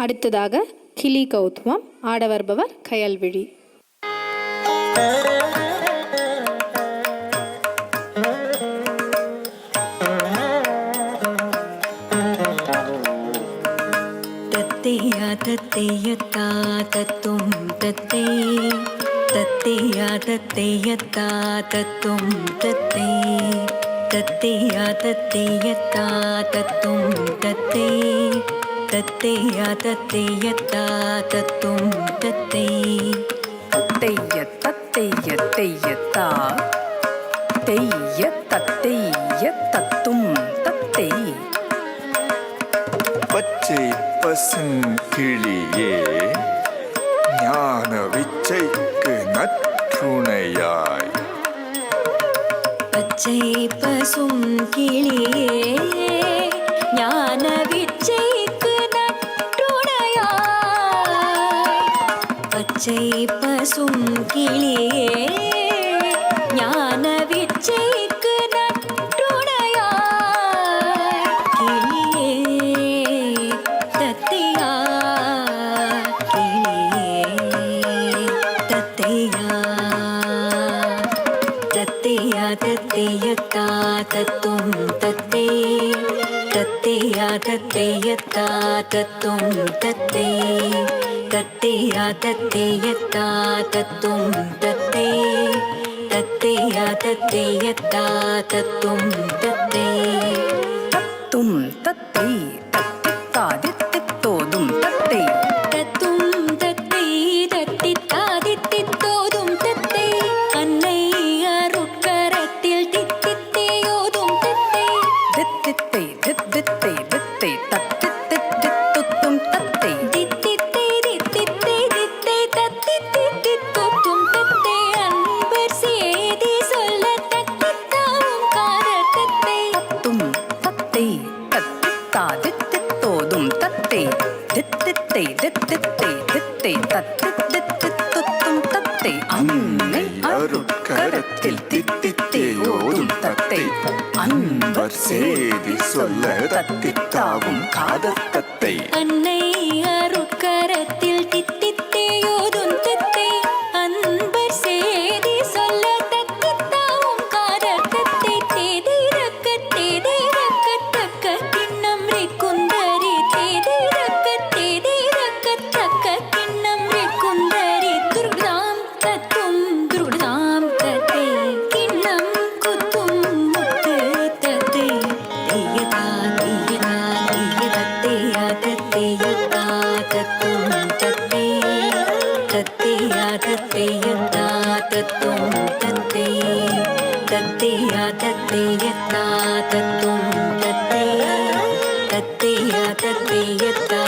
அடுத்ததாக கிளி கௌத்வம். ஆட வருபவர் கயல்விழி. தத்தையா தத்தையத்தா தத்தும் தத்தை, தத்தையா தத்தையத்தா தத்தும் தத்தை, தத்தையா தத்தையத்தா தத்தும் தத்தை, தத்தையா தத்தையத்தா தத்தும் தத்தை. தத்தைய தத்தைய தெய்யத்தா தெய்ய தத்தைய தத்தும் தத்தை. பச்சை பசுங்கிளியே ஞான விச்சைக்கு நற்றுணையாய். பச்சை பசும் கிளியே ஞான விச்சைக்கு நற்றுணையாய். பச்சை பசும் கிளியே ஞான விச்சைக்கு நற்றுணையாய். கிளியே தத்தையா கிளியே தத்தையா, தத்தையா தத்தையத்தா தத்தும் தத்தை, தத்தையா தத்தையத்தா தத்தும் தத்தை, தத்தையா தத்தையத்தா தத்தும் தத்தை, தத்தையா தத்தையத்தா தத்தும் தத்தை. தத்தும் தத்தை தத்தித்தாதித்தித்தோதும் தத்தை. தத்தும் தத்தை தத்தித்தாதித்தித்தோதும் தத்தை. அன்னை அருட்கரத்தில் தித்தித்தேயோதும் தத்தை. தித்தித்தை தித்தித்தை தித்தை தத்தித்தித்தித்துத்தும் தத்தை. தித்தித்தை தித்தித்தை தித்தை தத்தித்தித்தித்துத்தும் தத்தை. அன்பர் சேதி சொல்ல தத்தித்தாவும் காதற் தத்தை. தத்தும் தத்தை தத்தித்தாதித்தித்தோதும் தத்தை. தித்தித்தை தித்தித்தை தித்தை தத்தித்தித்தித்துத்தும் தத்தை. அன்னை அருட்கரத்தில் தித்தித்தே ஓதும் தத்தை. அன்பர் சேதி சொல்ல தத்தித்தாவும் காதற் தத்தை. அன்னை அருட்கரத்தில் தித்தித்தேயோதும் தத்தை. அன்பர் சேதி சொல்ல தத்தித்தாவும் காதற் தத்தை. தேதிரக்க தேதிரக்க தக்க கிண்ணம் குந்தரி. தேதிரக்க தேதிரக்க தக்க கிண்ணம் குந்தரி. துர்காம் தத்தும் துர்காம் தத்தை. கிண்ணம் குத்தும் முத்து தத்தை. தீயதா தீயதா தீய தத்தையா தத்தையத்தா தத்தும் தத்தை, தத்தையா தத்தையத்தா தத்தும் தத்தை, தத்தையா தத்தையத்தா தத்தும் தத்தை, தத்தையா தத்தையத்தா